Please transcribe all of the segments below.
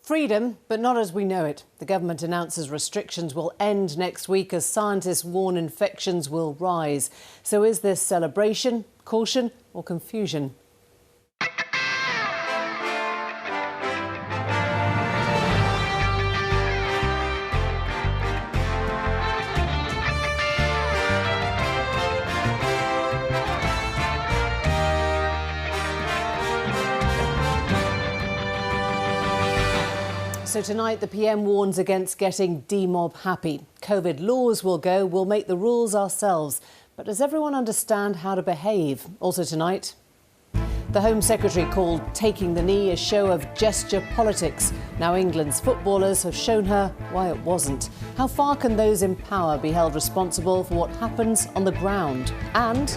Freedom, but not as we know it. The government announces restrictions will end next week as scientists warn infections will rise. So is this celebration, caution or confusion? So tonight, the PM warns against getting demob happy. COVID laws will go, we'll make the rules ourselves. But does everyone understand how to behave? Also tonight, the Home Secretary called taking the knee a show of gesture politics. Now England's footballers have shown her why it wasn't. How far can those in power be held responsible for what happens on the ground? And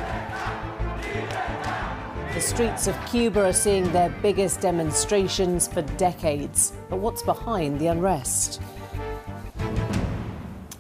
the streets of Cuba are seeing their biggest demonstrations for decades. But what's behind the unrest?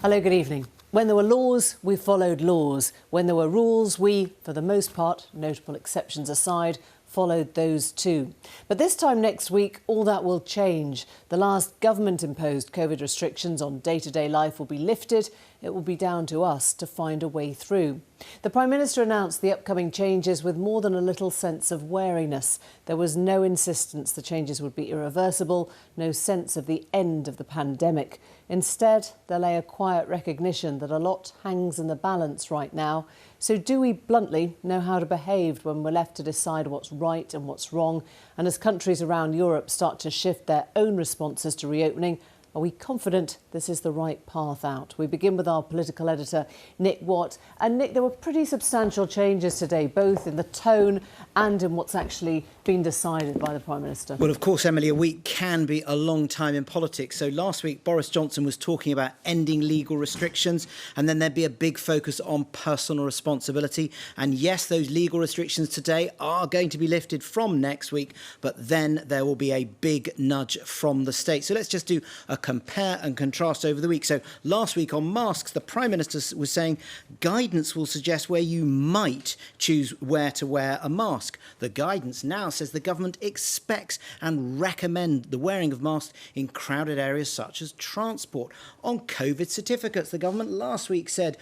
Hello, good evening. When there were laws, we followed laws. When there were rules, we, for the most part, notable exceptions aside, followed those too. But this time next week, all that will change. The last government-imposed COVID restrictions on day-to-day life will be lifted. It will be down to us to find a way through. The Prime Minister announced the upcoming changes with more than a little sense of wariness. There was no insistence the changes would be irreversible, no sense of the end of the pandemic. Instead, there lay a quiet recognition that a lot hangs in the balance right now. So do we bluntly know how to behave when we're left to decide what's right and what's wrong? And as countries around Europe start to shift their own responses to reopening, are we confident this is the right path out? We begin with our political editor, Nick Watt. And Nick, there were pretty substantial changes today, both in the tone and in what's actually been decided by the Prime Minister. Well, of course, Emily, a week can be a long time in politics. So last week, Boris Johnson was talking about ending legal restrictions, and then there'd be a big focus on personal responsibility. And yes, those legal restrictions today are going to be lifted from next week, but then there will be a big nudge from the state. So let's just do a compare and contrast over the week. So last week on masks, the Prime Minister was saying guidance will suggest where you might choose where to wear a mask. The guidance now says the government expects and recommend the wearing of masks in crowded areas such as transport. On COVID certificates, the government last week said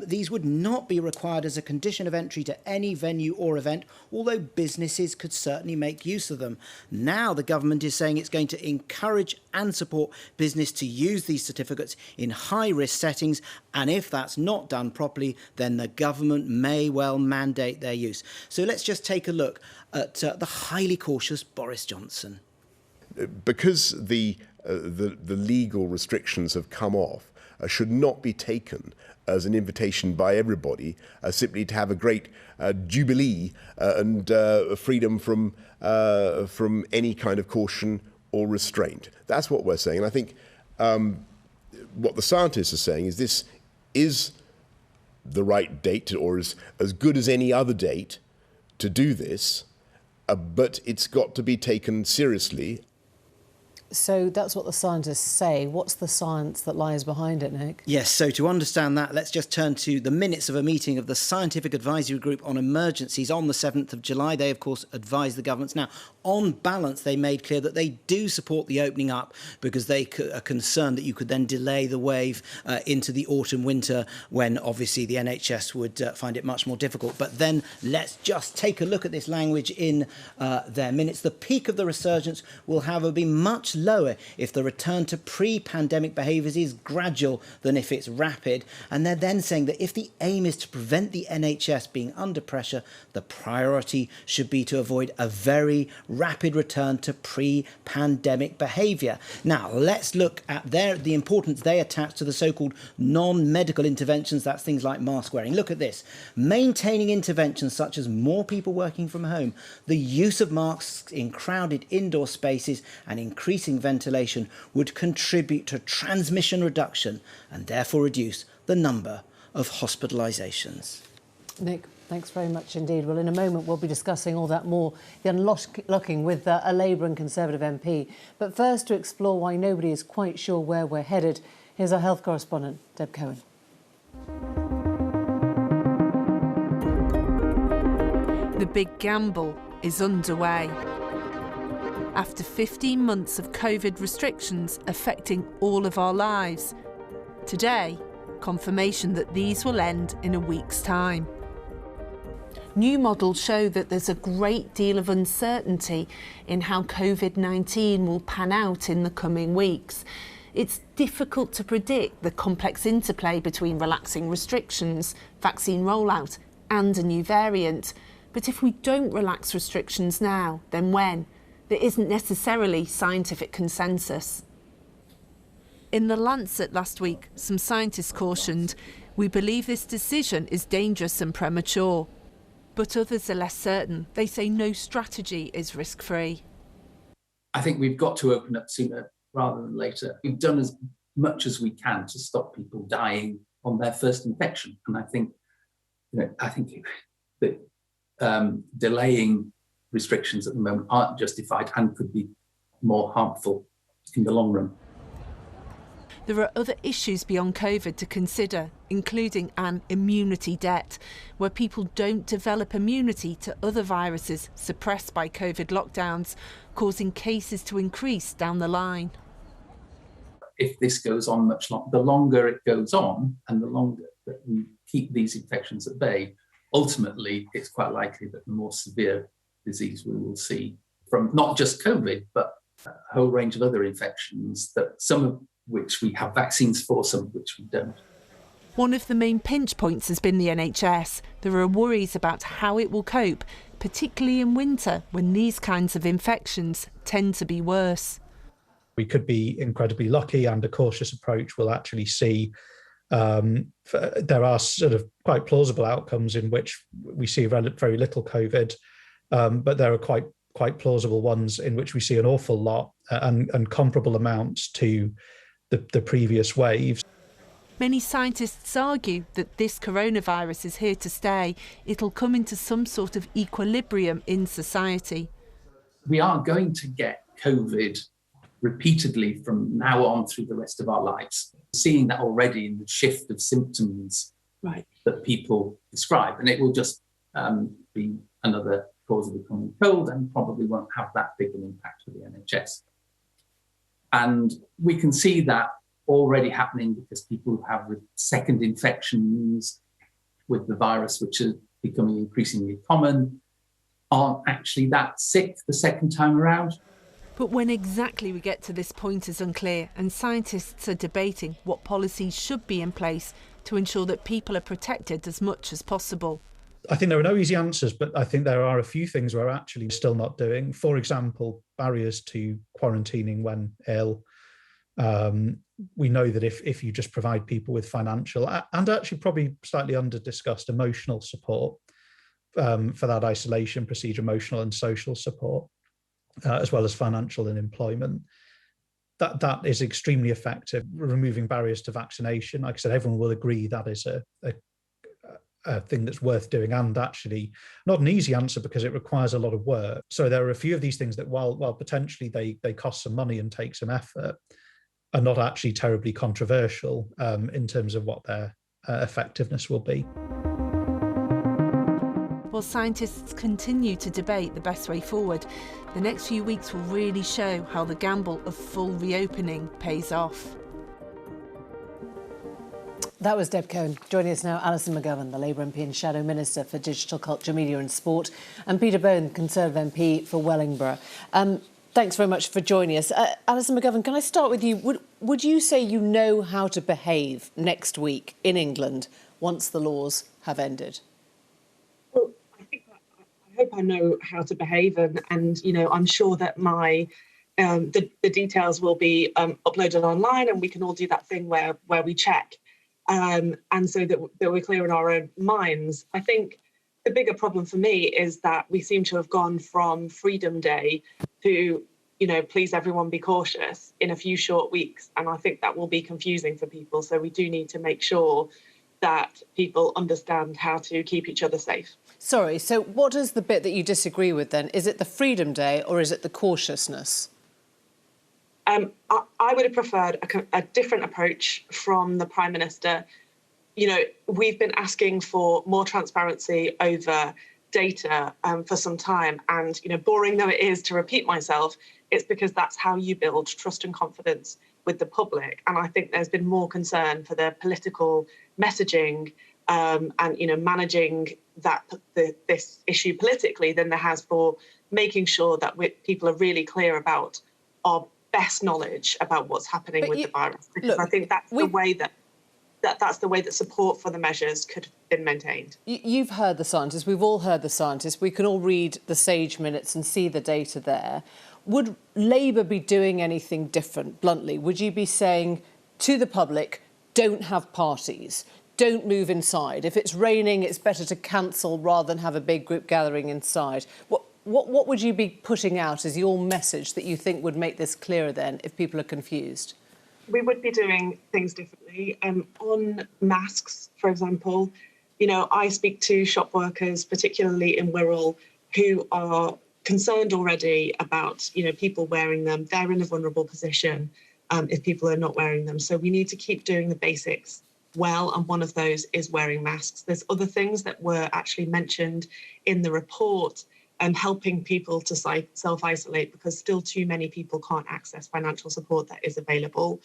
these would not be required as a condition of entry to any venue or event, although businesses could certainly make use of them. Now the government is saying it's going to encourage and support business to use these certificates in high-risk settings, and if that's not done properly, then the government may well mandate their use. So let's just take a look at the highly cautious Boris Johnson. Because the legal restrictions have come off, should not be taken as an invitation by everybody simply to have a great jubilee and freedom from any kind of caution or restraint. That's what we're saying. And I think what the scientists are saying is this is the right date, or is as good as any other date to do this, but it's got to be taken seriously. So that's what the scientists say. What's the science that lies behind it, Nick? Yes, so to understand that, let's just turn to the minutes of a meeting of the Scientific Advisory Group on Emergencies on the 7th of July. They, of course, advised the governments. Now, on balance, they made clear that they do support the opening up because they are concerned that you could then delay the wave into the autumn-winter when, obviously, the NHS would find it much more difficult. But then let's just take a look at this language in their minutes. The peak of the resurgence will, however, be much lower if the return to pre-pandemic behaviours is gradual than if it's rapid. And they're then saying that if the aim is to prevent the NHS being under pressure, the priority should be to avoid a very rapid return to pre-pandemic behaviour. Now, let's look at the importance they attach to the so-called non-medical interventions. That's things like mask wearing. Look at this. Maintaining interventions such as more people working from home, the use of masks in crowded indoor spaces and increasing ventilation would contribute to transmission reduction and therefore reduce the number of hospitalisations. Nick, thanks very much indeed. Well, in a moment, we'll be discussing all that more, the unlocking with a Labour and Conservative MP. But first, to explore why nobody is quite sure where we're headed, here's our health correspondent, Deb Cohen. The big gamble is underway. after 15 months of COVID restrictions affecting all of our lives. Today, confirmation that these will end in a week's time. New models show that there's a great deal of uncertainty in how COVID-19 will pan out in the coming weeks. It's difficult to predict the complex interplay between relaxing restrictions, vaccine rollout and a new variant. But if we don't relax restrictions now, then when? There isn't necessarily scientific consensus. In The Lancet last week, some scientists cautioned, "We believe this decision is dangerous and premature." But others are less certain. They say no strategy is risk-free. I think we've got to open up sooner rather than later. We've done as much as we can to stop people dying on their first infection. And I think that delaying restrictions at the moment aren't justified and could be more harmful in the long run. There are other issues beyond COVID to consider, including an immunity debt, where people don't develop immunity to other viruses suppressed by COVID lockdowns, causing cases to increase down the line. If this goes on much longer, the longer it goes on and the longer that we keep these infections at bay, ultimately it's quite likely that the more severe disease we will see from not just COVID, but a whole range of other infections, that some of which we have vaccines for, some of which we don't. One of the main pinch points has been the NHS. There are worries about how it will cope, particularly in winter when these kinds of infections tend to be worse. We could be incredibly lucky, and a cautious approach will actually see there are sort of quite plausible outcomes in which we see very little COVID, but there are quite plausible ones in which we see an awful lot and comparable amounts to the previous waves. Many scientists argue that this coronavirus is here to stay. It'll come into some sort of equilibrium in society. We are going to get COVID repeatedly from now on through the rest of our lives. Seeing that already in the shift of symptoms that people describe, and it will just be another cause of the common cold and probably won't have that big an impact for the NHS. And we can see that already happening because people who have second infections with the virus, which is becoming increasingly common, aren't actually that sick the second time around. But when exactly we get to this point is unclear, and scientists are debating what policies should be in place to ensure that people are protected as much as possible. I think there are no easy answers, but I think there are a few things we're actually still not doing. For example, barriers to quarantining when ill. We know that if you just provide people with financial and actually probably slightly under-discussed emotional support for that isolation procedure, emotional and social support, as well as financial and employment, that is extremely effective. Removing barriers to vaccination, like I said, everyone will agree that is a thing that's worth doing, and actually not an easy answer because it requires a lot of work. So there are a few of these things that while potentially they cost some money and take some effort, are not actually terribly controversial in terms of what their effectiveness will be. While scientists continue to debate the best way forward, the next few weeks will really show how the gamble of full reopening pays off. That was Deb Cohen. Joining us now, Alison McGovern, the Labour MP and Shadow Minister for Digital, Culture, Media and Sport, and Peter Bone, Conservative MP for Wellingborough. Thanks very much for joining us. Alison McGovern, can I start with you? Would you say you know how to behave next week in England once the laws have ended? Well, I hope I know how to behave, and you know, I'm sure that my the details will be uploaded online, and we can all do that thing where we check. And so that we're clear in our own minds. I think the bigger problem for me is that we seem to have gone from Freedom Day to, you know, please everyone be cautious in a few short weeks. And I think that will be confusing for people. So we do need to make sure that people understand how to keep each other safe. Sorry, so what is the bit that you disagree with then? Is it the Freedom Day or is it the cautiousness? I would have preferred a different approach from the Prime Minister. You know, we've been asking for more transparency over data for some time. And, you know, boring though it is to repeat myself, It's because that's how you build trust and confidence with the public. And I think there's been more concern for the political messaging and, you know, managing this issue politically than there has for making sure that people are really clear about our best knowledge about what's happening with the virus. Because I think that's the way that's the way that support for the measures could have been maintained. You've heard the scientists, we've all heard the scientists, we can all read the SAGE minutes and see the data there. Would Labour be doing anything different, bluntly? Would you be saying to the public, don't have parties, don't move inside? If it's raining, it's better to cancel rather than have a big group gathering inside. What would you be putting out as your message that you think would make this clearer then if people are confused? We would be doing things differently. On masks, for example, you know, I speak to shop workers, particularly in Wirral, who are concerned already about, you know, people wearing them. They're in a vulnerable position if people are not wearing them. So we need to keep doing the basics well, and one of those is wearing masks. There's other things that were actually mentioned in the report, helping people to self-isolate because still too many people can't access financial support that is available,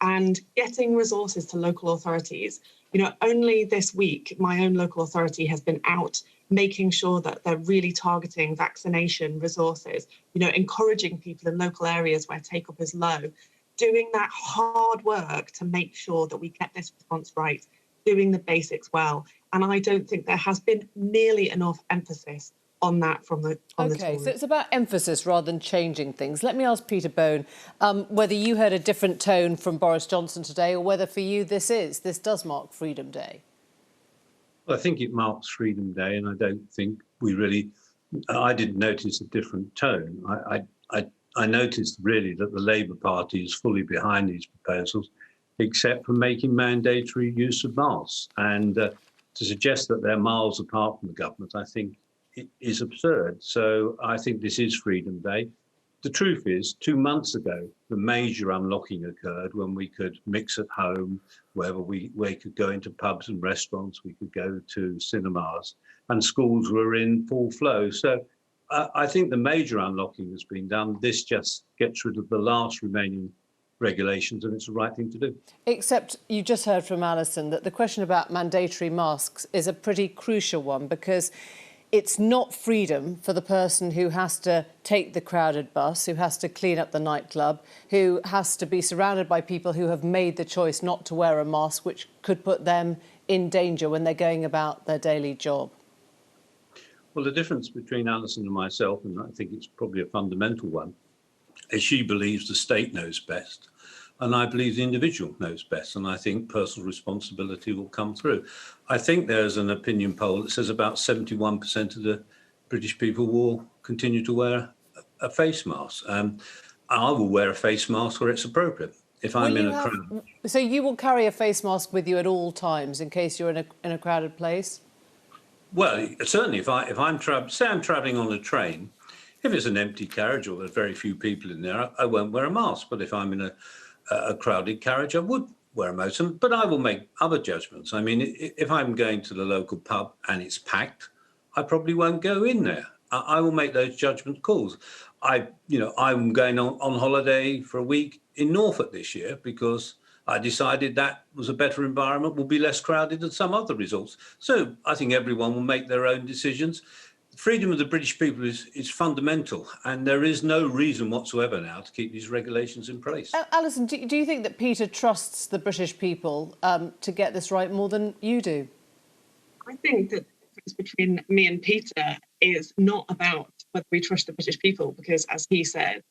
and getting resources to local authorities. You know, only this week, my own local authority has been out making sure that they're really targeting vaccination resources, you know, encouraging people in local areas where take-up is low, doing that hard work to make sure that we get this response right, doing the basics well. And I don't think there has been nearly enough emphasis on that from the Tories. OK, so it's about emphasis rather than changing things. Let me ask Peter Bone whether you heard a different tone from Boris Johnson today or whether for you this does mark Freedom Day. Well, I think it marks Freedom Day, and I don't think I didn't notice a different tone. I noticed really that the Labour Party is fully behind these proposals, except for making mandatory use of masks. And to suggest that they're miles apart from the government, I think it is absurd. So I think this is Freedom Day. The truth is, 2 months ago, the major unlocking occurred when we could mix at home, wherever we could go into pubs and restaurants, we could go to cinemas, and schools were in full flow. So I think the major unlocking has been done. This just gets rid of the last remaining regulations, and it's the right thing to do. Except you just heard from Alison that the question about mandatory masks is a pretty crucial one, because it's not freedom for the person who has to take the crowded bus, who has to clean up the nightclub, who has to be surrounded by people who have made the choice not to wear a mask, which could put them in danger when they're going about their daily job. Well, the difference between Alison and myself, and I think it's probably a fundamental one, is she believes the state knows best, and I believe the individual knows best, and I think personal responsibility will come through. I think there's an opinion poll that says about 71% of the British people will continue to wear a face mask. I will wear a face mask where it's appropriate. If I'm in a crowd. So you will carry a face mask with you at all times in case you're in a crowded place? Well, certainly if I'm travelling on a train, if it's an empty carriage or there's very few people in there, I won't wear a mask. But if I'm in a crowded carriage, I would wear a mask. But I will make other judgments. I mean, if I'm going to the local pub and it's packed, I probably won't go in there. I will make those judgment calls. I'm going on holiday for a week in Norfolk this year because I decided that was a better environment, will be less crowded than some other resorts. So I think everyone will make their own decisions. Freedom of the British people is fundamental, and there is no reason whatsoever now to keep these regulations in place. Alison, do you think that Peter trusts the British people to get this right more than you do? I think that the difference between me and Peter is not about whether we trust the British people, because, as he said,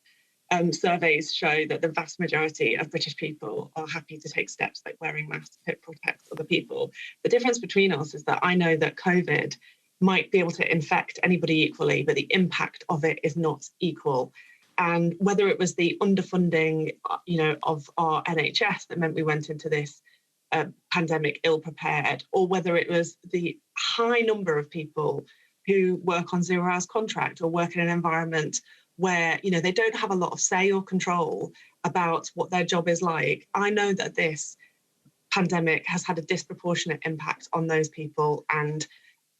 surveys show that the vast majority of British people are happy to take steps like wearing masks to protect other people. The difference between us is that I know that COVID might be able to infect anybody equally, but the impact of it is not equal. And whether it was the underfunding, of our NHS that meant we went into this pandemic ill-prepared, or whether it was the high number of people who work on zero-hours contract or work in an environment where, they don't have a lot of say or control about what their job is like. I know that this pandemic has had a disproportionate impact on those people. And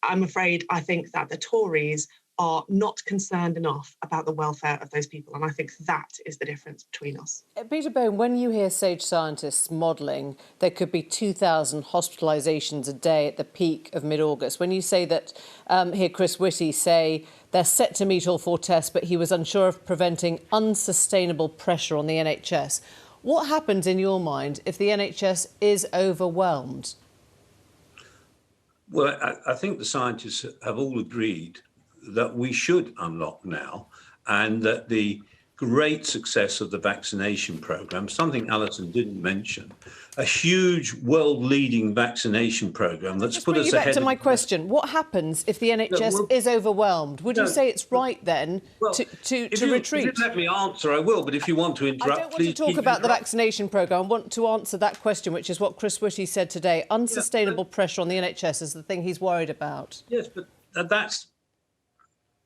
I'm afraid I think that the Tories are not concerned enough about the welfare of those people. And I think that is the difference between us. Peter Bone, when you hear Sage scientists modelling there could be 2,000 hospitalisations a day at the peak of mid-August, when you say that, hear Chris Whitty say they're set to meet all 4 tests, but he was unsure of preventing unsustainable pressure on the NHS, what happens in your mind if the NHS is overwhelmed? Well, I think the scientists have all agreed that we should unlock now, and that the great success of the vaccination programme, something Alison didn't mention, a huge world-leading vaccination programme that's put us ahead. Back to my question: what happens if the NHS is overwhelmed? Would you say it's right then to retreat? If you let me answer, I will. But if you want to interrupt, I don't want to talk about the vaccination programme. I want to answer that question, which is what Chris Whitty said today. Unsustainable pressure on the NHS is the thing he's worried about. Yes, but that's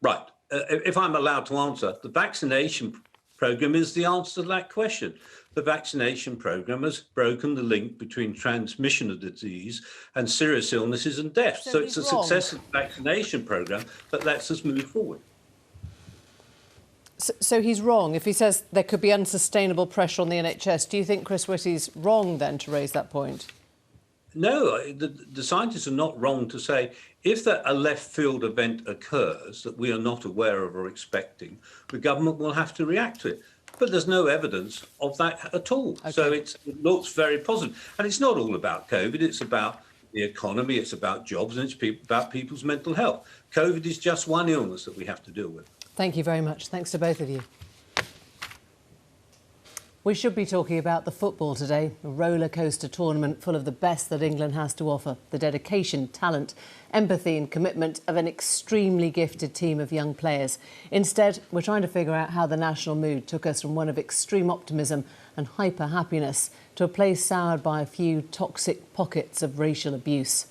right. If I'm allowed to answer, the vaccination programme is the answer to that question. The vaccination programme has broken the link between transmission of disease and serious illnesses and deaths. So it's a success of the vaccination programme that lets us move forward. So he's wrong if he says there could be unsustainable pressure on the NHS. Do you think Chris Whitty's wrong then to raise that point? No, the scientists are not wrong to say if a left field event occurs that we are not aware of or expecting, the government will have to react to it. But there's no evidence of that at all. Okay. So it looks very positive. And it's not all about COVID. It's about the economy. It's about jobs. And it's about people's mental health. COVID is just one illness that we have to deal with. Thank you very much. Thanks to both of you. We should be talking about the football today, a roller coaster tournament full of the best that England has to offer, the dedication, talent, empathy and commitment of an extremely gifted team of young players. Instead, we're trying to figure out how the national mood took us from one of extreme optimism and hyper-happiness to a place soured by a few toxic pockets of racial abuse.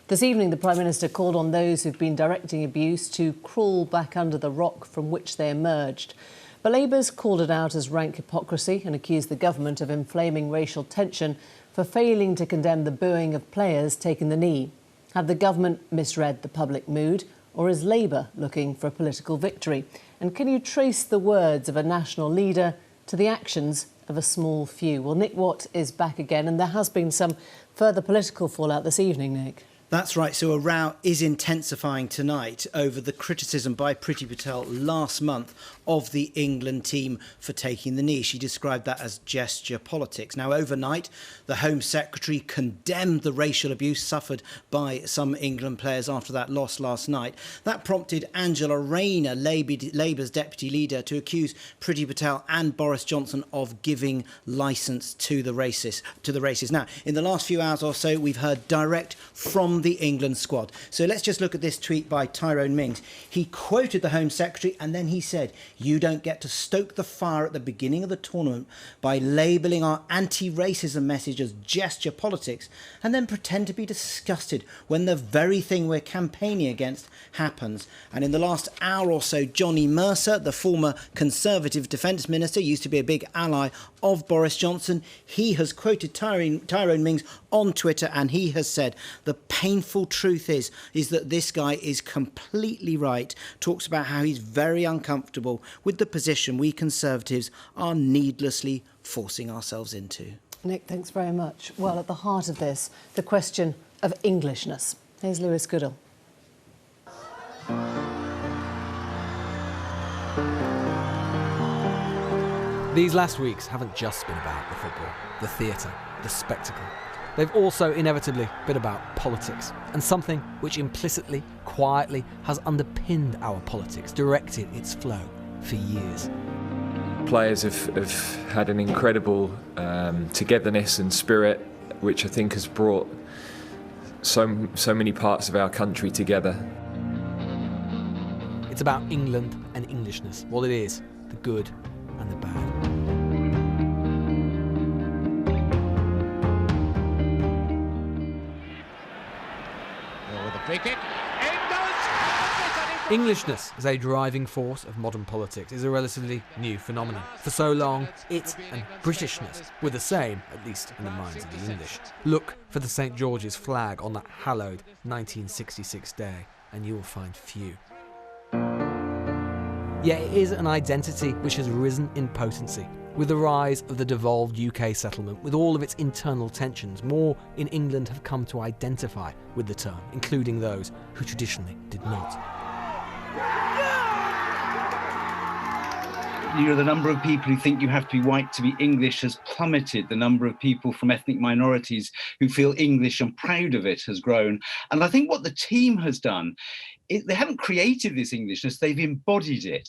This evening, the Prime Minister called on those who've been directing abuse to crawl back under the rock from which they emerged. But Labour's called it out as rank hypocrisy and accused the government of inflaming racial tension for failing to condemn the booing of players taking the knee. Have the government misread the public mood, or is Labour looking for a political victory? And can you trace the words of a national leader to the actions of a small few? Well, Nick Watt is back again, and there has been some further political fallout this evening, Nick. That's right. So a row is intensifying tonight over the criticism by Priti Patel last month of the England team for taking the knee. She described that as gesture politics. Now, overnight, the Home Secretary condemned the racial abuse suffered by some England players after that loss last night. That prompted Angela Rayner, Labour's deputy leader, to accuse Priti Patel and Boris Johnson of giving licence to the racists. Now, in the last few hours or so, we've heard direct from the England squad. So let's just look at this tweet by Tyrone Mings. He quoted the Home Secretary and then he said, "You don't get to stoke the fire at the beginning of the tournament by labelling our anti-racism message as gesture politics and then pretend to be disgusted when the very thing we're campaigning against happens." And in the last hour or so, Johnny Mercer, the former Conservative Defence Minister, used to be a big ally of Boris Johnson, he has quoted Tyrone Mings on Twitter and he has said, "The painful truth is that this guy is completely right," talks about how he's very uncomfortable with the position we Conservatives are needlessly forcing ourselves into. Nick, thanks very much. Well, at the heart of this, the question of Englishness. Here's Lewis Goodall. These last weeks haven't just been about the football, the theatre, the spectacle. They've also inevitably been about politics, and something which implicitly, quietly has underpinned our politics, directed its flow for years. Players have had an incredible togetherness and spirit, which I think has brought so many parts of our country together. It's about England and Englishness, what it is, the good and the bad. Free kick. Englishness as a driving force of modern politics is a relatively new phenomenon. For so long, it and Britishness were the same, at least in the minds of the English. Look for the St George's flag on that hallowed 1966 day, and you will find few. Yet it is an identity which has risen in potency. With the rise of the devolved UK settlement, with all of its internal tensions, more in England have come to identify with the term, including those who traditionally did not. You know, the number of people who think you have to be white to be English has plummeted. The number of people from ethnic minorities who feel English and proud of it has grown. And I think what the team has done, they haven't created this Englishness, they've embodied it.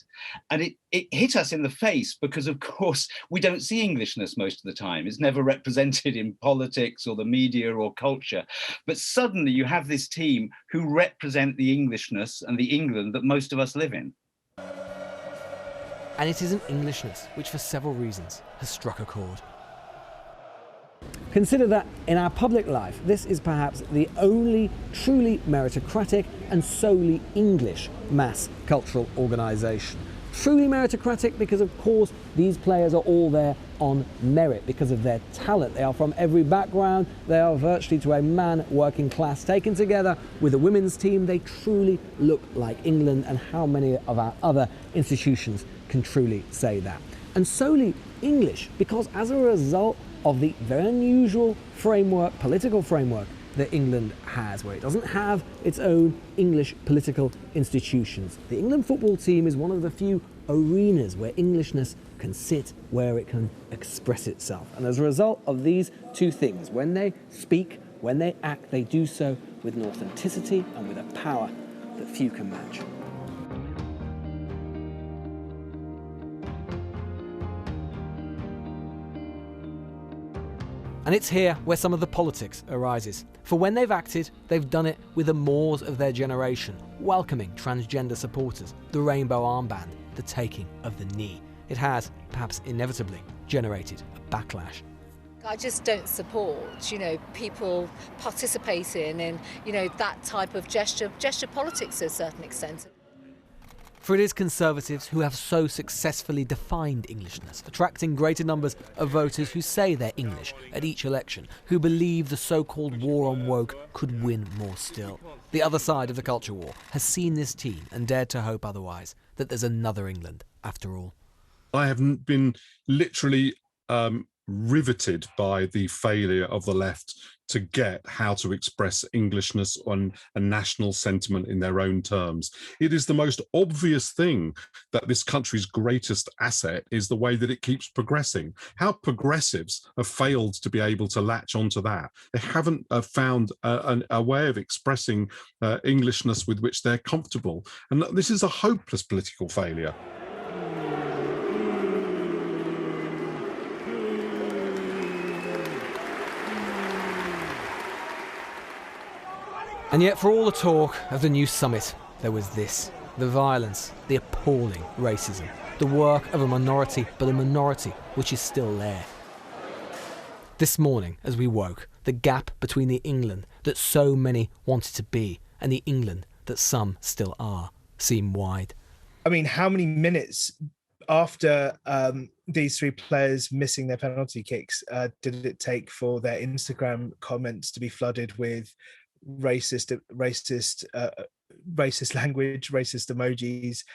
And it hit us in the face because, of course, we don't see Englishness most of the time. It's never represented in politics or the media or culture. But suddenly you have this team who represent the Englishness and the England that most of us live in. And it is an Englishness which, for several reasons, has struck a chord. Consider that in our public life, this is perhaps the only truly meritocratic and solely English mass cultural organisation. Truly meritocratic because, of course, these players are all there on merit because of their talent. They are from every background. They are virtually to a man working class. Taken together with a women's team, they truly look like England, and how many of our other institutions can truly say that. And solely English because as a result of the very unusual framework, political framework that England has, where it doesn't have its own English political institutions. The England football team is one of the few arenas where Englishness can sit, where it can express itself. And as a result of these two things, when they speak, when they act, they do so with an authenticity and with a power that few can match. And it's here where some of the politics arises. For when they've acted, they've done it with the mores of their generation, welcoming transgender supporters, the rainbow armband, the taking of the knee. It has, perhaps inevitably, generated a backlash. I just don't support, people participating in, that type of gesture politics to a certain extent. For it is Conservatives who have so successfully defined Englishness, attracting greater numbers of voters who say they're English at each election, who believe the so-called war on woke could win more still. The other side of the culture war has seen this team and dared to hope otherwise, that there's another England after all. I have been literally riveted by the failure of the left to get how to express Englishness on a national sentiment in their own terms. It is the most obvious thing that this country's greatest asset is the way that it keeps progressing. How progressives have failed to be able to latch onto that. They haven't found a way of expressing Englishness with which they're comfortable. And this is a hopeless political failure. And yet for all the talk of the new summit, there was this. The violence, the appalling racism, the work of a minority, but a minority which is still there. This morning, as we woke, the gap between the England that so many wanted to be and the England that some still are seemed wide. I mean, how many minutes after these three players missing their penalty kicks did it take for their Instagram comments to be flooded with racist language, racist emojis?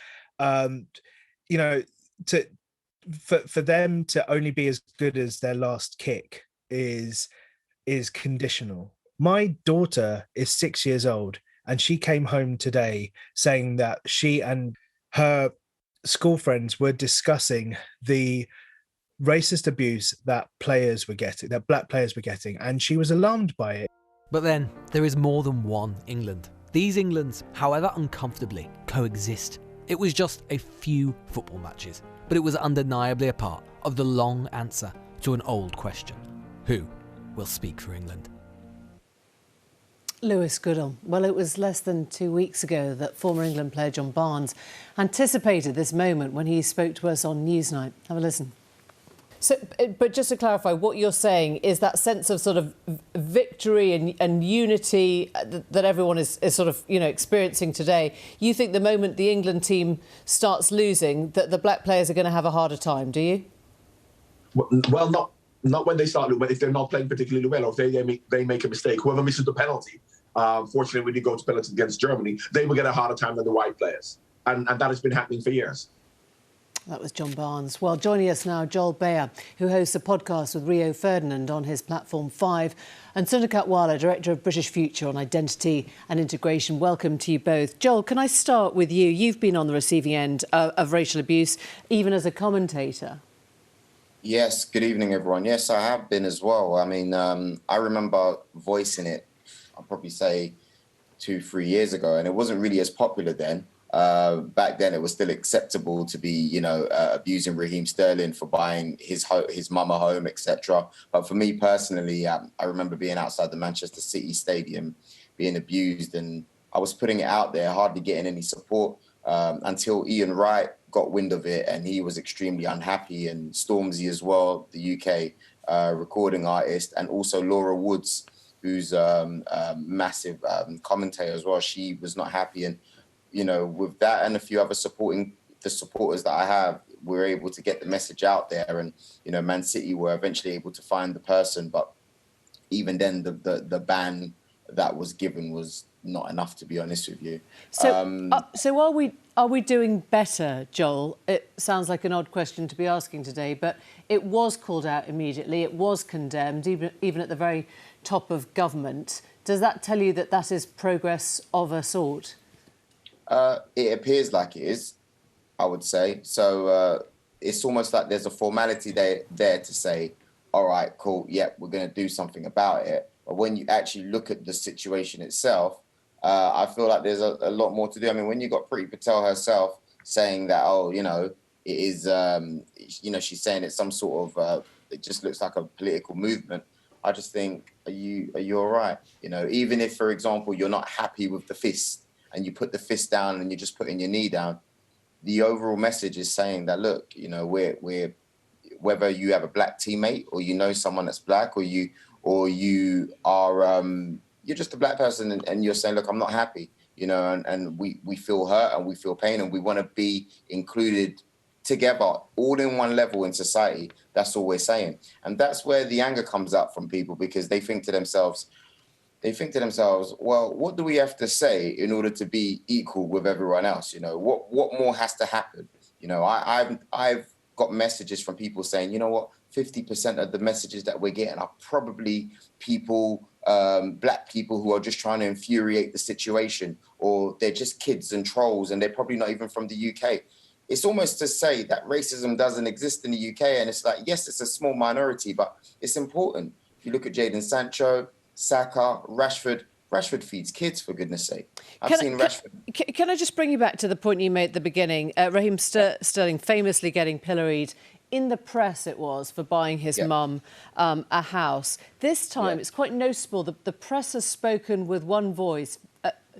For them to only be as good as their last kick is conditional. My daughter is 6 years old, and she came home today saying that she and her school friends were discussing the racist abuse that black players were getting, and she was alarmed by it. But then, there is more than one England. These Englands, however uncomfortably, coexist. It was just a few football matches, but it was undeniably a part of the long answer to an old question. Who will speak for England? Lewis Goodall. Well, it was less than 2 weeks ago that former England player John Barnes anticipated this moment when he spoke to us on Newsnight. Have a listen. So, but just to clarify, what you're saying is that sense of sort of victory and unity that everyone is sort of, experiencing today. You think the moment the England team starts losing, that the black players are going to have a harder time, do you? Well, not when they start, but if they're not playing particularly well, or if they make a mistake, whoever misses the penalty, fortunately we did go to penalties against Germany, they will get a harder time than the white players. And that has been happening for years. That was John Barnes. Well, joining us now, Joel Bayer, who hosts a podcast with Rio Ferdinand on his platform 5, and Sundar Katwala, Director of British Future on Identity and Integration. Welcome to you both. Joel, can I start with you? You've been on the receiving end of racial abuse, even as a commentator. Yes, good evening, everyone. Yes, I have been as well. I mean, I remember voicing it, I'll probably say 2-3 years ago, and it wasn't really as popular then. Back then, it was still acceptable to be, abusing Raheem Sterling for buying his mum a home, etc. But for me personally, I remember being outside the Manchester City Stadium, being abused, and I was putting it out there, hardly getting any support until Ian Wright got wind of it, and he was extremely unhappy, and Stormzy as well, the UK recording artist, and also Laura Woods, who's a massive commentator as well. She was not happy, and with that and a few other supporters that I have, we're able to get the message out there. And, Man City were eventually able to find the person. But even then, the ban that was given was not enough, to be honest with you. So are we doing better, Joel? It sounds like an odd question to be asking today, but it was called out immediately. It was condemned, even at the very top of government. Does that tell you that that is progress of a sort? It appears like it is, I would say. So it's almost like there's a formality there to say, all right, cool, yeah, we're going to do something about it. But when you actually look at the situation itself, I feel like there's a lot more to do. I mean, when you got Priti Patel herself saying that, it is, she's saying it's some sort of, it just looks like a political movement. I just think, are you all right? Even if, for example, you're not happy with the fist, and you put the fist down and you're just putting your knee down, the overall message is saying that, look, we're whether you have a black teammate or someone that's black, or you are you're just a black person, and you're saying, look, I'm not happy, and we feel hurt and we feel pain, and we want to be included together, all in one level in society. That's all we're saying. And that's where the anger comes up from people, because they think to themselves, well, what do we have to say in order to be equal with everyone else? What more has to happen? I've got messages from people saying, 50% of the messages that we're getting are probably people, black people, who are just trying to infuriate the situation, or they're just kids and trolls, and they're probably not even from the UK. It's almost to say that racism doesn't exist in the UK, and it's like, yes, it's a small minority, but it's important. If you look at Jadon Sancho, Saka, Rashford feeds kids, for goodness sake. I've seen Rashford. Can I just bring you back to the point you made at the beginning? Raheem Sterling famously getting pilloried in the press, it was, for buying his mum a house. This time, it's quite noticeable that the press has spoken with one voice,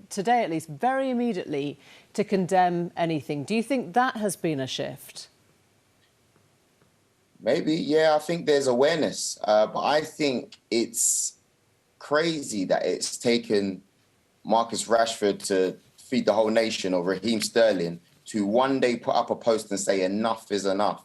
today at least, very immediately, to condemn anything. Do you think that has been a shift? Maybe, yeah, I think there's awareness. But I think it's crazy that it's taken Marcus Rashford to feed the whole nation, or Raheem Sterling to one day put up a post and say enough is enough,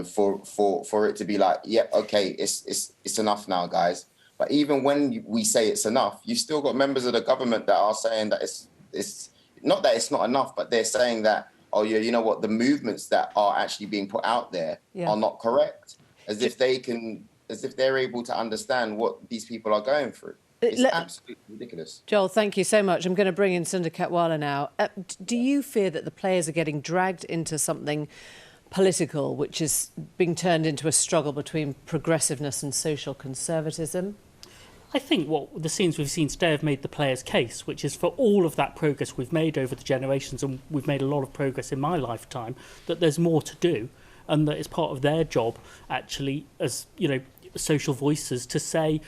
for it to be like, yeah, okay, it's enough now, guys. But even when we say it's enough, you've still got members of the government that are saying that it's not that it's not enough, but they're saying that, oh yeah, you know what, the movements that are actually being put out there are not correct, as if they're able to understand what these people are going through. It's absolutely ridiculous. Joel, thank you so much. I'm going to bring in Sundar Katwala now. Do you fear that the players are getting dragged into something political, which is being turned into a struggle between progressiveness and social conservatism? I think what the scenes we've seen today have made the players' case, which is, for all of that progress we've made over the generations, and we've made a lot of progress in my lifetime, that there's more to do, and that it's part of their job, actually, as social voices, to say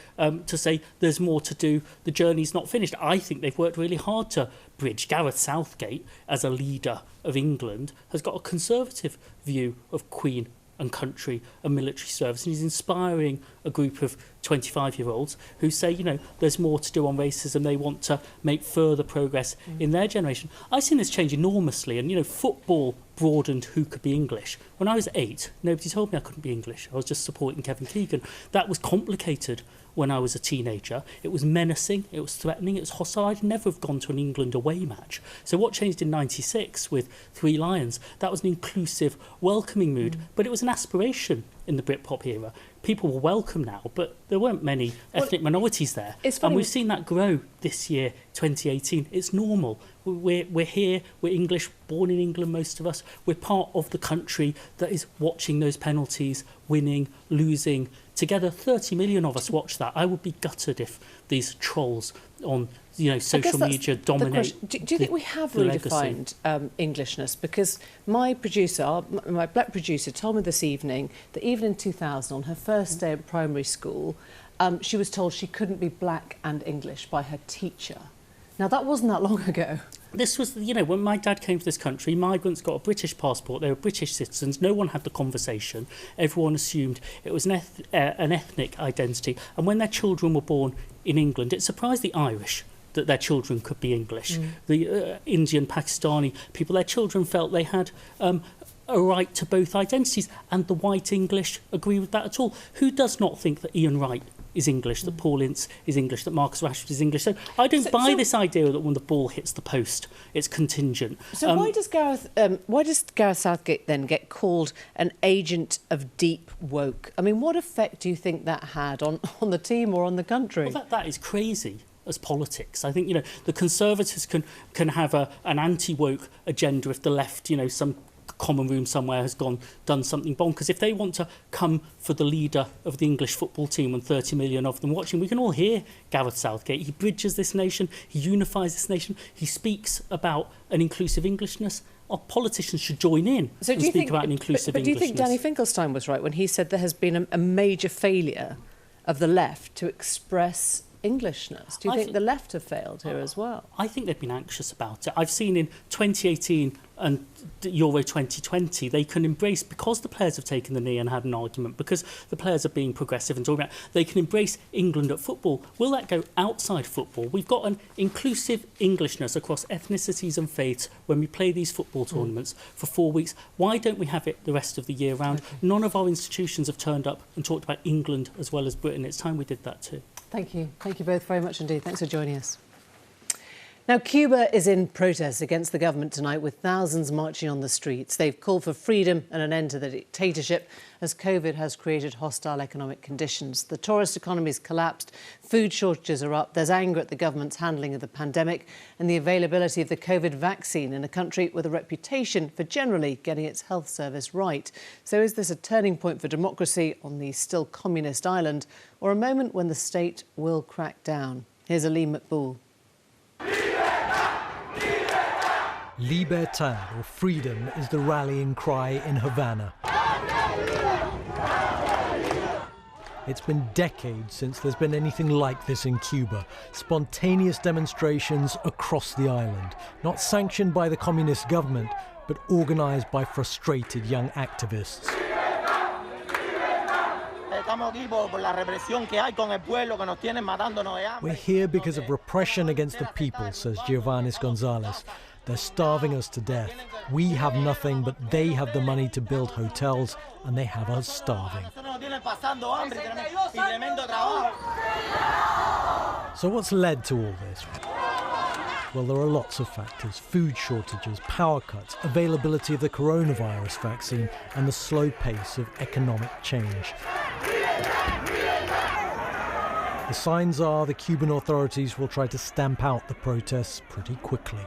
there's more to do, the journey's not finished. I think they've worked really hard to bridge. Gareth Southgate, as a leader of England, has got a conservative view of Queen and country and military service, and he's inspiring a group of 25-year-olds who say, you know, there's more to do on racism. They want to make further progress in their generation. I've seen this change enormously. And, you know, football broadened who could be English. When I was 8, nobody told me I couldn't be English. I was just supporting Kevin Keegan. That was complicated when I was a teenager. It was menacing, it was threatening, it was hostile. I'd never have gone to an England away match. So what changed in '96 with Three Lions? That was an inclusive, welcoming mood, but it was an aspiration in the Britpop era. People were welcome now, but there weren't many ethnic minorities there. And we've seen that grow this year, 2018. It's normal. We're here, we're English, born in England, most of us. We're part of the country that is watching those penalties, winning, losing. Together, 30 million of us watch that. I would be gutted if these trolls on, you know, social media dominate. Do you think we have redefined Englishness? Because my producer, my black producer, told me this evening that even in 2000, on her first day at primary school, she was told she couldn't be black and English by her teacher. Now, that wasn't that long ago. This was, you know, when my dad came to this country, migrants got a British passport, they were British citizens, no one had the conversation, everyone assumed it was an ethnic identity, and when their children were born in England, it surprised the Irish that their children could be English. The Indian, Pakistani people, their children felt they had a right to both identities, and the white English agree with that at all. Who does not think that Ian Wright is English, that Paul Ince is English, that Marcus Rashford is English? So I don't buy this idea that when the ball hits the post, it's contingent. So why does Gareth Southgate then get called an agent of deep woke? I mean, what effect do you think that had on the team or on the country? Well, that is crazy as politics. I think, you know, the Conservatives can have an anti-woke agenda if the left, you know, some common room somewhere has done something bonkers. If they want to come for the leader of the English football team and 30 million of them watching, we can all hear Gareth Southgate. He bridges this nation, he unifies this nation, he speaks about an inclusive Englishness. Our politicians should join in and speak about an inclusive Englishness. But do you think Danny Finkelstein was right when he said there has been a major failure of the left to express Englishness? Do you think the left have failed here as well? I think they've been anxious about it. I've seen in 2018 and Euro 2020, they can embrace, because the players have taken the knee and had an argument, because the players are being progressive and talking about, they can embrace England at football. Will that go outside football? We've got an inclusive Englishness across ethnicities and faiths when we play these football tournaments for 4 weeks. Why don't we have it the rest of the year round? None of our institutions have turned up and talked about England as well as Britain. It's time we did that too. Thank you. Thank you both very much indeed. Thanks for joining us. Now, Cuba is in protest against the government tonight, with thousands marching on the streets. They've called for freedom and an end to the dictatorship, as COVID has created hostile economic conditions. The tourist economy's collapsed, food shortages are up, there's anger at the government's handling of the pandemic and the availability of the COVID vaccine in a country with a reputation for generally getting its health service right. So is this a turning point for democracy on the still communist island, or a moment when the state will crack down? Here's Aleem Maqbool. Libertad, or freedom, is the rallying cry in Havana. It's been decades since there's been anything like this in Cuba. Spontaneous demonstrations across the island, not sanctioned by the communist government, but organised by frustrated young activists. We're here because of repression against the people, says Giovannis Gonzalez. They're starving us to death. We have nothing, but they have the money to build hotels, and they have us starving. So what's led to all this? Well, there are lots of factors: food shortages, power cuts, availability of the coronavirus vaccine, and the slow pace of economic change. The signs are the Cuban authorities will try to stamp out the protests pretty quickly.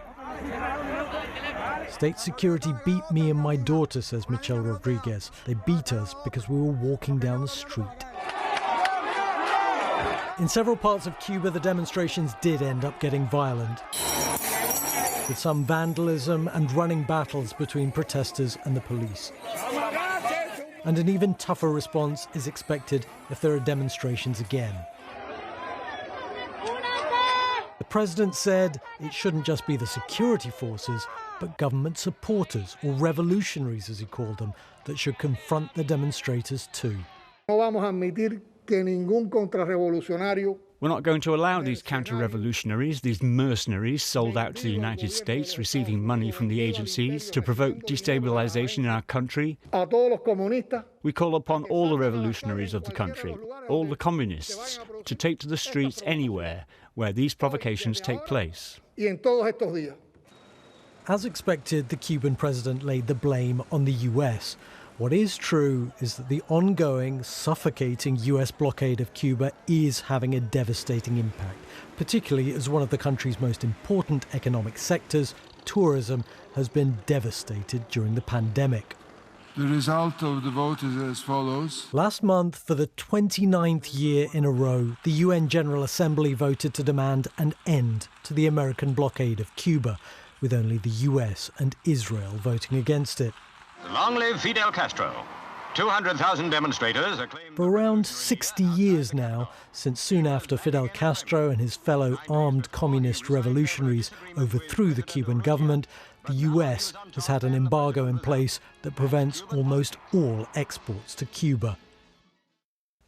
State security beat me and my daughter, says Michelle Rodriguez. They beat us because we were walking down the street. In several parts of Cuba, the demonstrations did end up getting violent, with some vandalism and running battles between protesters and the police. And an even tougher response is expected if there are demonstrations again. The president said it shouldn't just be the security forces, but government supporters, or revolutionaries as he called them, that should confront the demonstrators too. No vamos a admitir que ningún contrarrevolucionario. We're not going to allow these counter-revolutionaries, these mercenaries sold out to the United States, receiving money from the agencies to provoke destabilization in our country. A todos los comunistas. We call upon all the revolutionaries of the country, all the communists, to take to the streets anywhere where these provocations take place. Y en todos estos días. As expected, the Cuban president laid the blame on the US. What is true is that the ongoing, suffocating US blockade of Cuba is having a devastating impact, particularly as one of the country's most important economic sectors, tourism, has been devastated during the pandemic. The result of the vote is as follows. Last month, for the 29th year in a row, the UN General Assembly voted to demand an end to the American blockade of Cuba, with only the US and Israel voting against it. Long live Fidel Castro. 200,000 demonstrators acclaimed... For around 60 years now, since soon after Fidel Castro and his fellow armed communist revolutionaries overthrew the Cuban government, the US has had an embargo in place that prevents almost all exports to Cuba.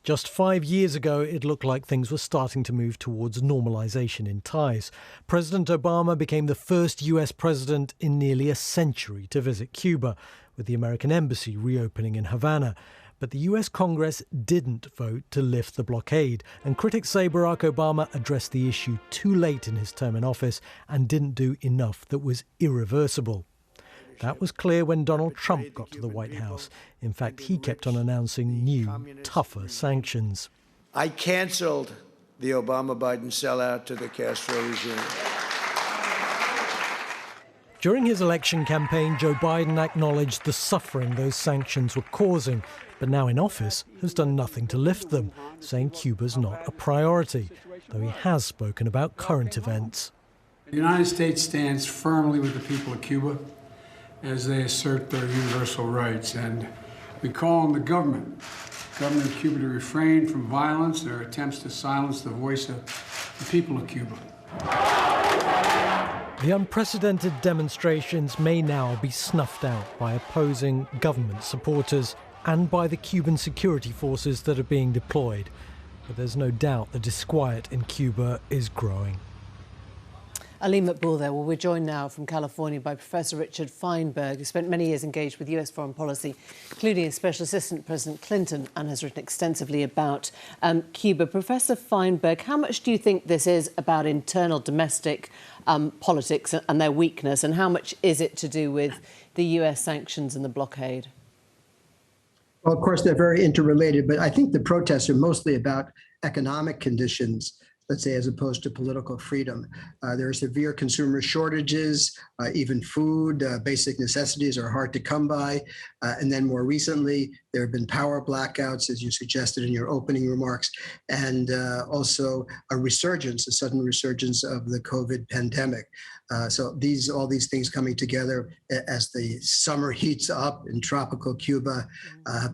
Just 5 years ago, it looked like things were starting to move towards normalization in ties. President Obama became the first US president in nearly a century to visit Cuba, with the American embassy reopening in Havana. But the US Congress didn't vote to lift the blockade, and critics say Barack Obama addressed the issue too late in his term in office and didn't do enough that was irreversible. That was clear when Donald Trump got to the White House. In fact, he kept on announcing new, tougher sanctions. I canceled the Obama-Biden sellout to the Castro regime. During his election campaign, Joe Biden acknowledged the suffering those sanctions were causing, but now in office has done nothing to lift them, saying Cuba's not a priority, though he has spoken about current events. The United States stands firmly with the people of Cuba as they assert their universal rights, and we call on the government of Cuba to refrain from violence, their attempts to silence the voice of the people of Cuba. The unprecedented demonstrations may now be snuffed out by opposing government supporters and by the Cuban security forces that are being deployed. But there's no doubt the disquiet in Cuba is growing. Aline McBool there. Well, we're joined now from California by Professor Richard Feinberg, who spent many years engaged with US foreign policy, including as Special Assistant to President Clinton, and has written extensively about Cuba. Professor Feinberg, how much do you think this is about internal domestic politics and their weakness, and how much is it to do with the US sanctions and the blockade? Well, of course, they're very interrelated, but I think the protests are mostly about economic conditions, let's say, as opposed to political freedom. There are severe consumer shortages, even food, basic necessities are hard to come by. And then more recently, there have been power blackouts, as you suggested in your opening remarks, and also a sudden resurgence of the COVID pandemic. So all these things coming together as the summer heats up in tropical Cuba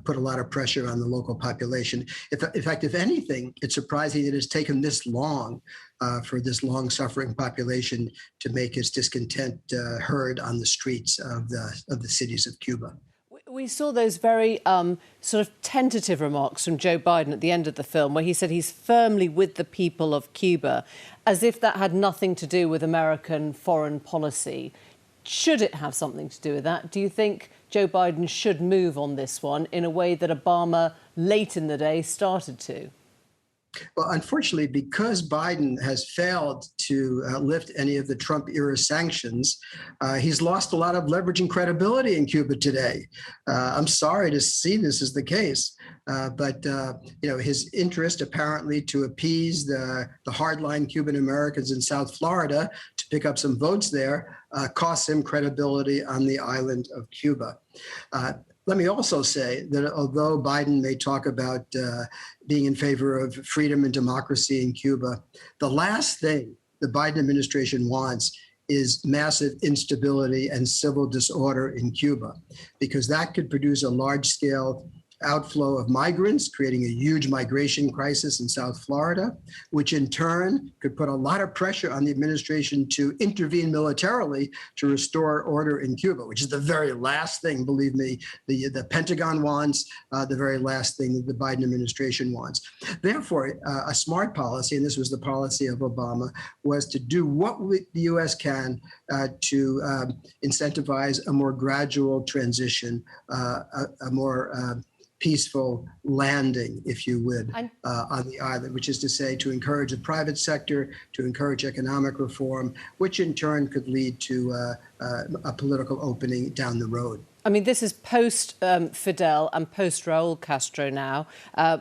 put a lot of pressure on the local population. In fact, if anything, it's surprising that it's taken this long for this long-suffering population to make its discontent heard on the streets of the cities of Cuba. We saw those very sort of tentative remarks from Joe Biden at the end of the film, where he said he's firmly with the people of Cuba, as if that had nothing to do with American foreign policy. Should it have something to do with that? Do you think Joe Biden should move on this one in a way that Obama late in the day started to? Well, unfortunately, because Biden has failed to lift any of the Trump-era sanctions, he's lost a lot of leverage and credibility in Cuba today. I'm sorry to see this as the case, but his interest apparently to appease the hardline Cuban Americans in South Florida to pick up some votes there costs him credibility on the island of Cuba. Let me also say that although Biden may talk about being in favor of freedom and democracy in Cuba, the last thing the Biden administration wants is massive instability and civil disorder in Cuba, because that could produce a large-scale outflow of migrants, creating a huge migration crisis in South Florida, which in turn could put a lot of pressure on the administration to intervene militarily to restore order in Cuba, which is the very last thing, believe me, the Pentagon wants, the very last thing that the Biden administration wants. Therefore, a smart policy, and this was the policy of Obama, was to do what the U.S. can to incentivize a more gradual transition, a more peaceful landing, if you would, on the island, which is to say to encourage the private sector, to encourage economic reform, which in turn could lead to a political opening down the road. I mean, this is post-Fidel and post-Raul Castro now.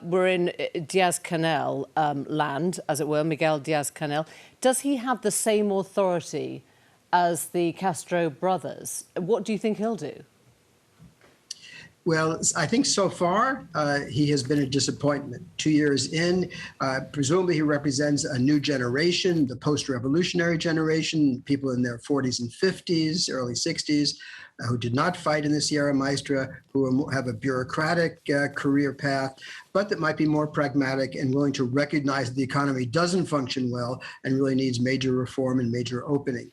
We're in Diaz-Canel land, as it were, Miguel Diaz-Canel. Does he have the same authority as the Castro brothers? What do you think he'll do? Well, I think so far he has been a disappointment. 2 years in, presumably he represents a new generation, the post-revolutionary generation, people in their 40s and 50s, early 60s, who did not fight in the Sierra Maestra, who have a bureaucratic career path, but that might be more pragmatic and willing to recognize that the economy doesn't function well and really needs major reform and major opening.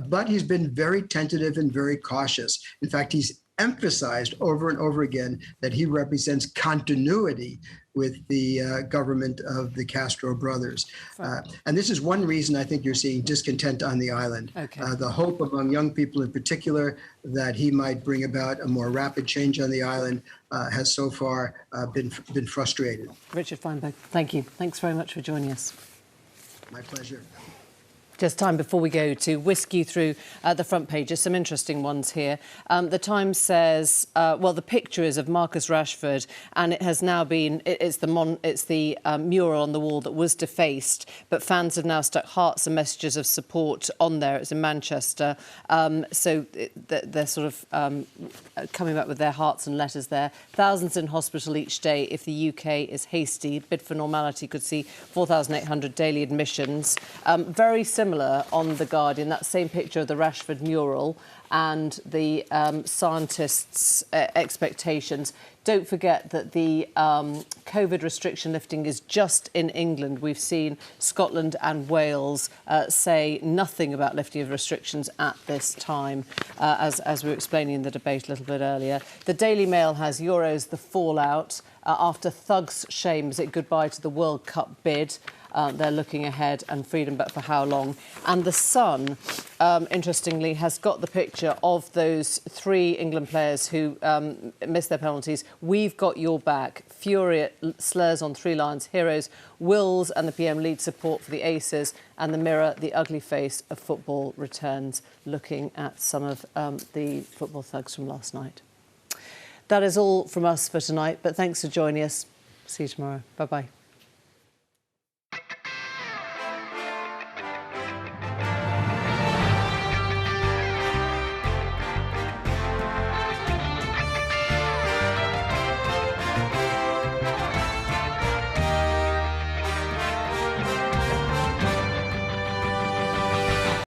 But he's been very tentative and very cautious. In fact, he's emphasized over and over again that he represents continuity with the government of the Castro brothers. And this is one reason I think you're seeing discontent on the island. The hope among young people in particular that he might bring about a more rapid change on the island has so far been frustrated. Richard Feinberg, thank you. Thanks very much for joining us. My pleasure. Just time before we go to whisk you through the front pages, some interesting ones here. The Times says, well, the picture is of Marcus Rashford, and it has now been, it's the mural on the wall that was defaced, but fans have now stuck hearts and messages of support on there. It's in Manchester. So they're sort of coming back with their hearts and letters there. Thousands in hospital each day if the UK is hasty. Bid for normality could see 4,800 daily admissions. Very similar on The Guardian, that same picture of the Rashford mural and the scientists' expectations. Don't forget that the COVID restriction lifting is just in England. We've seen Scotland and Wales say nothing about lifting of restrictions at this time, as we were explaining in the debate a little bit earlier. The Daily Mail has Euros, the fallout. After thugs' shame, is it goodbye to the World Cup bid? They're looking ahead, and freedom, but for how long? And The Sun, interestingly, has got the picture of those 3 England players who missed their penalties. We've got your back. Fury slurs on 3 Lions heroes. Wills and the PM lead support for the Aces. And The Mirror, the ugly face of football returns, looking at some of the football thugs from last night. That is all from us for tonight, but thanks for joining us. See you tomorrow. Bye-bye.